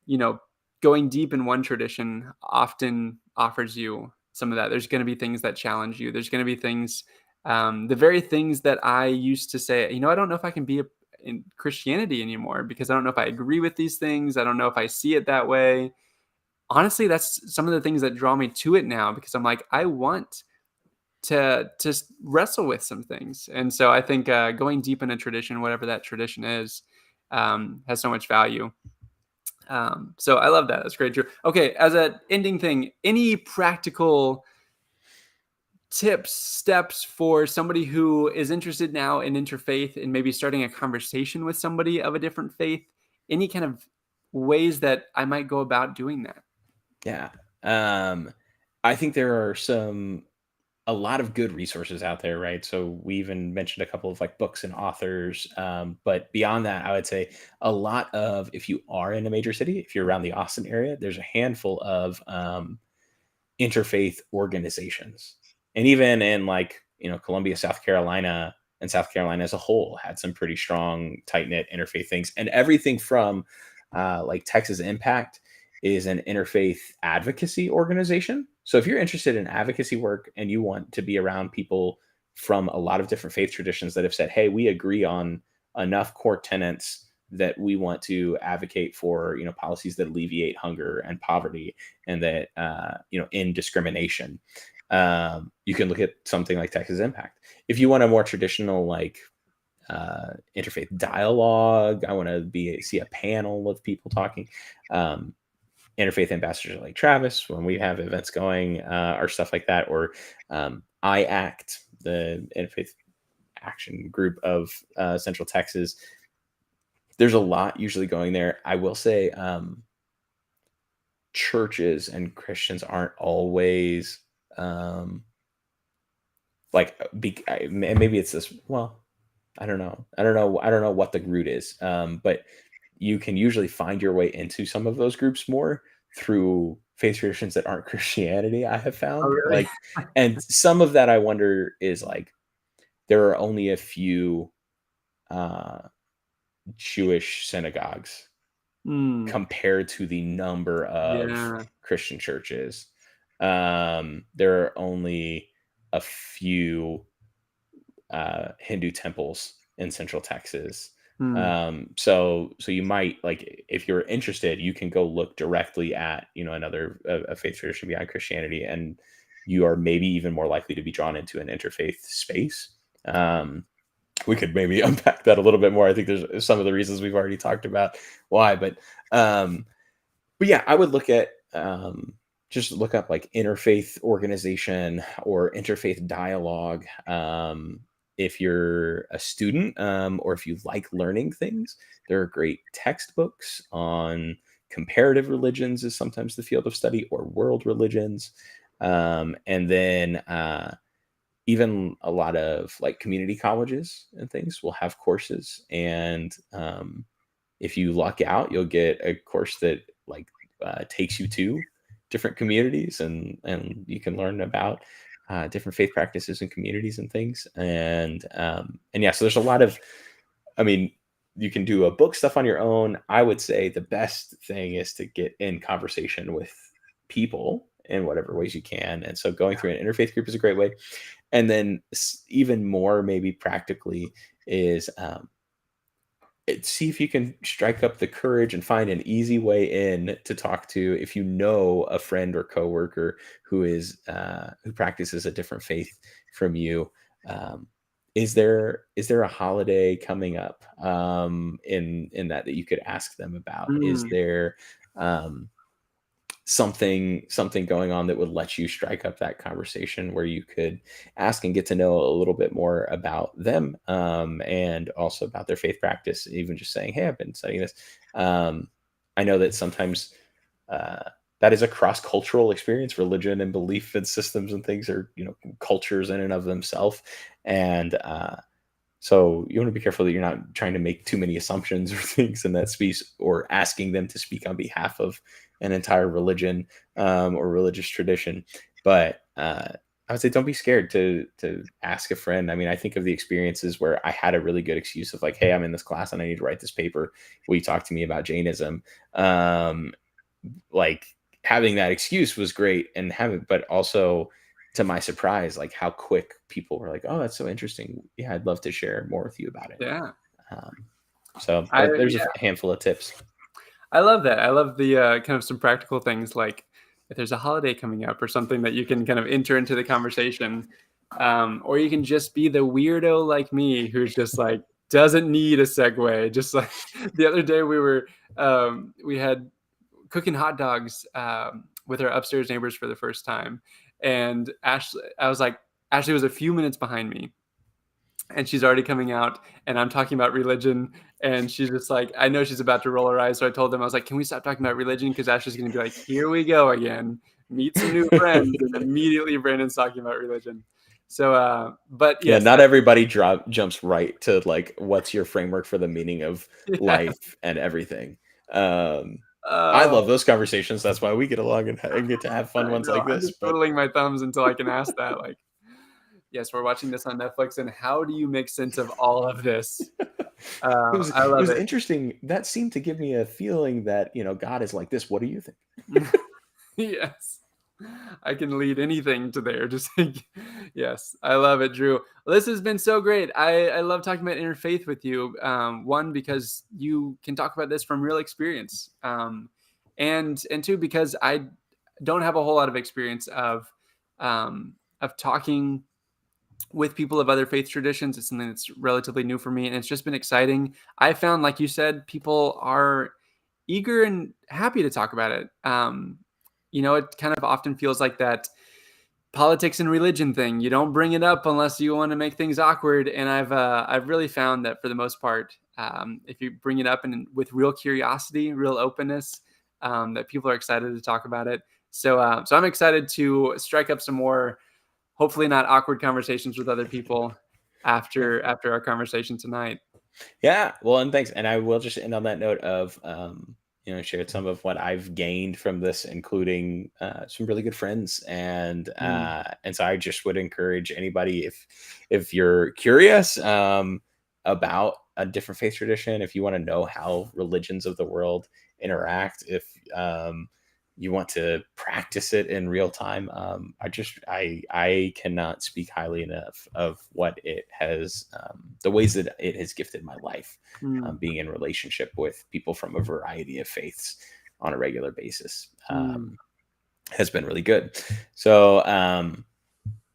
you know, going deep in one tradition often offers you some of that. There's going to be things that challenge you. There's going to be things, the very things that I used to say. I don't know if I can be in Christianity anymore because I don't know if I agree with these things. I don't know if I see it that way. Honestly, that's some of the things that draw me to it now because I'm like, I want to just wrestle with some things. And so I think going deep in a tradition, whatever that tradition is, has so much value. So I love that. That's great, Drew. Okay, as an ending thing, any practical tips, steps for somebody who is interested now in interfaith and maybe starting a conversation with somebody of a different faith? Any kind of ways that I might go about doing that? Yeah. Um, I think there are a lot of good resources out there, right? So we even mentioned a couple of like books and authors. But beyond that, I would say a lot of, if you are in a major city, if you're around the Austin area, there's a handful of interfaith organizations. And even in like, Columbia, South Carolina, and South Carolina as a whole had some pretty strong, tight knit interfaith things. And everything from like Texas Impact is an interfaith advocacy organization. So if you're interested in advocacy work and you want to be around people from a lot of different faith traditions that have said, hey, we agree on enough core tenets that we want to advocate for, policies that alleviate hunger and poverty and that end discrimination. You can look at something like Texas Impact. If you want a more traditional like interfaith dialogue, I want to see a panel of people talking. Um, Interfaith ambassadors like Travis, when we have events going, or stuff like that, or I Act, the interfaith action group of Central Texas. There's a lot usually going there. I will say, churches and Christians aren't always um, like and maybe it's this. Well, I don't know. I don't know what the root is. But you can usually find your way into some of those groups more through faith traditions that aren't Christianity. I have Oh, found really? like, and some of that I wonder is like there are only a few uh, Jewish synagogues Mm, compared to the number of yeah. Christian churches. There are only a few Hindu temples in Central Texas. Mm. So you might like if you're interested, you can go look directly at another a faith tradition beyond Christianity, and you are maybe even more likely to be drawn into an interfaith space. We could maybe unpack that a little bit more. I think there's some of the reasons we've already talked about why, um, but yeah, I would look at just look up like interfaith organization or interfaith dialogue. If you're a student or if you like learning things, there are great textbooks on comparative religions is sometimes the field of study, or world religions. And then even a lot of like community colleges and things will have courses. And if you luck out, you'll get a course that like takes you to different communities, and you can learn about different faith practices and communities and things. And yeah, so there's a lot of, I mean, you can do a book stuff on your own. I would say the best thing is to get in conversation with people in whatever ways you can. And so going through an interfaith group is a great way. And then even more, maybe practically, is see if you can strike up the courage and find an easy way in to talk to, if you know a friend or coworker who practices a different faith from you. Um, is there a holiday coming up in that you could ask them about? Is Mm, there um, something going on that would let you strike up that conversation where you could ask and get to know a little bit more about them, and also about their faith practice, even just saying, hey, I've been studying this. I know that sometimes uh, that is a cross-cultural experience. Religion and belief and systems and things are, cultures in and of themselves. And so you want to be careful that you're not trying to make too many assumptions or things in that space, or asking them to speak on behalf of an entire religion, or religious tradition. But I would say don't be scared to ask a friend. I mean, I think of the experiences where I had a really good excuse of like, hey, I'm in this class and I need to write this paper. Will you talk to me about Jainism? Like, having that excuse was great, and having, but also, to my surprise, like how quick people were like, "Oh, that's so interesting. Yeah, I'd love to share more with you about it." yeah. Um, so I there's a handful of tips. I love that. I love the kind of some practical things like if there's a holiday coming up or something that you can kind of enter into the conversation, or you can just be the weirdo like me who's just like doesn't need a segue. Just like the other day, we had cooking hot dogs with our upstairs neighbors for the first time, and Ashley, I was like, Ashley was a few minutes behind me, and she's already coming out, and I'm talking about religion, and she's just like, I know she's about to roll her eyes, so I told them, I was like, can we stop talking about religion, because Ashley's going to be like, here we go again, meet some new friends, and immediately Brandon's talking about religion. So but Yeah, yes, not everybody jumps right to like, what's your framework for the meaning of yeah. life and everything. Um, I Oh, love those conversations. That's why we get along and get to have fun I ones know, like I'm this. just But twiddling my thumbs until I can ask that, like, yes, we're watching this on Netflix, and how do you make sense of all of this? it I love was it. interesting. That seemed to give me a feeling that, God is like this. What do you think? Yes. I can lead anything to there. Just like, yes, I love it, Drew. Well, this has been so great. I love talking about interfaith with you. One, because you can talk about this from real experience, and two, because I don't have a whole lot of experience of talking with people of other faith traditions. It's something that's relatively new for me, and it's just been exciting. I found, like you said, people are eager and happy to talk about it. It kind of often feels like that politics and religion thing. You don't bring it up unless you want to make things awkward. And I've really found that for the most part, if you bring it up and with real curiosity, real openness, that people are excited to talk about it. So I'm excited to strike up some more, hopefully not awkward conversations with other people Yeah. after our conversation tonight. Yeah, well, and thanks. And I will just end on that note of, shared some of what I've gained from this, including some really good friends, Mm, and so I just would encourage anybody, if you're curious about a different faith tradition, if you want to know how religions of the world interact, if you want to practice it in real time, I cannot speak highly enough of what it has, the ways that it has gifted my life, mm, being in relationship with people from a variety of faiths on a regular basis, mm. has been really good. So,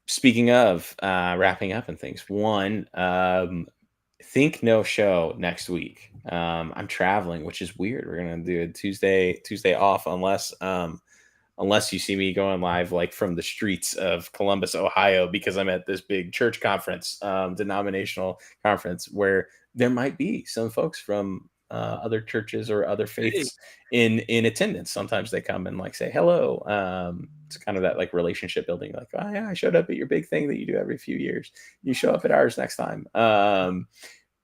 speaking of wrapping up and things, one, think no show next week. I'm traveling, which is weird. We're gonna do a Tuesday off, unless you see me going live like from the streets of Columbus, Ohio, because I'm at this big church conference, denominational conference, where there might be some folks from other churches or other Hey. faiths in attendance. Sometimes they come and like say hello. It's kind of that like relationship building. Like, oh yeah, I showed up at your big thing that you do every few years. You show up at ours next time.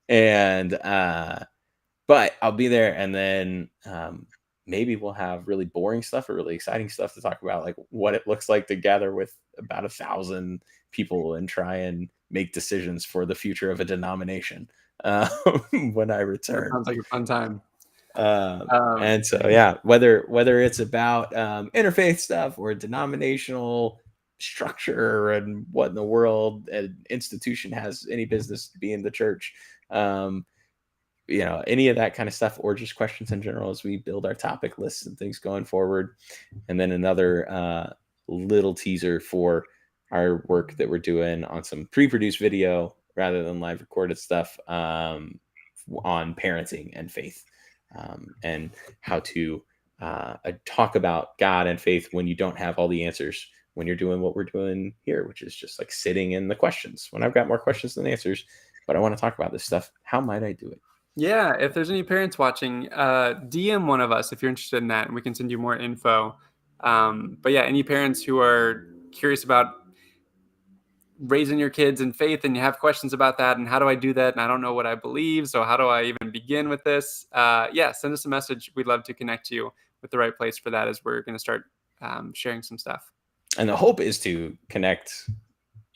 And but I'll be there, and then maybe we'll have really boring stuff or really exciting stuff to talk about, like what it looks like to gather with about 1,000 people and try and make decisions for the future of a denomination uh, when I That return. sounds like a fun time. And so, yeah, whether it's about interfaith stuff or denominational structure and what in the world an institution has any business to be in the church, um, any of that kind of stuff, or just questions in general as we build our topic lists and things going forward. And then another little teaser for our work that we're doing on some pre-produced video rather than live recorded stuff on parenting and faith, and how to talk about God and faith when you don't have all the answers, when you're doing what we're doing here, which is just like sitting in the questions. When I've got more questions than answers, but I want to talk about this stuff, how might I do it? Yeah, if there's any parents watching, DM one of us if you're interested in that, and we can send you more info. But yeah, any parents who are curious about raising your kids in faith and you have questions about that and how do I do that and I don't know what I believe, so how do I even begin with this? Yeah, send us a message. We'd love to connect you with the right place for that as we're going to start sharing some stuff. And the hope is to connect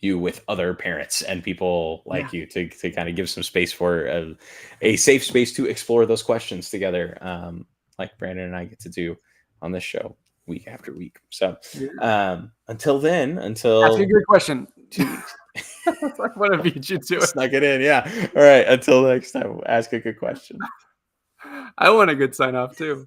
you with other parents and people Yeah. like you to kind of give some space for a safe space to explore those questions together, like Brandon and I get to do on this show week after week. So Yeah. until then, Ask a until good question. 2 weeks. It's like one of each you do it. Snuck it in. Yeah. All right. Until next time, ask a good question. I want a good sign off too.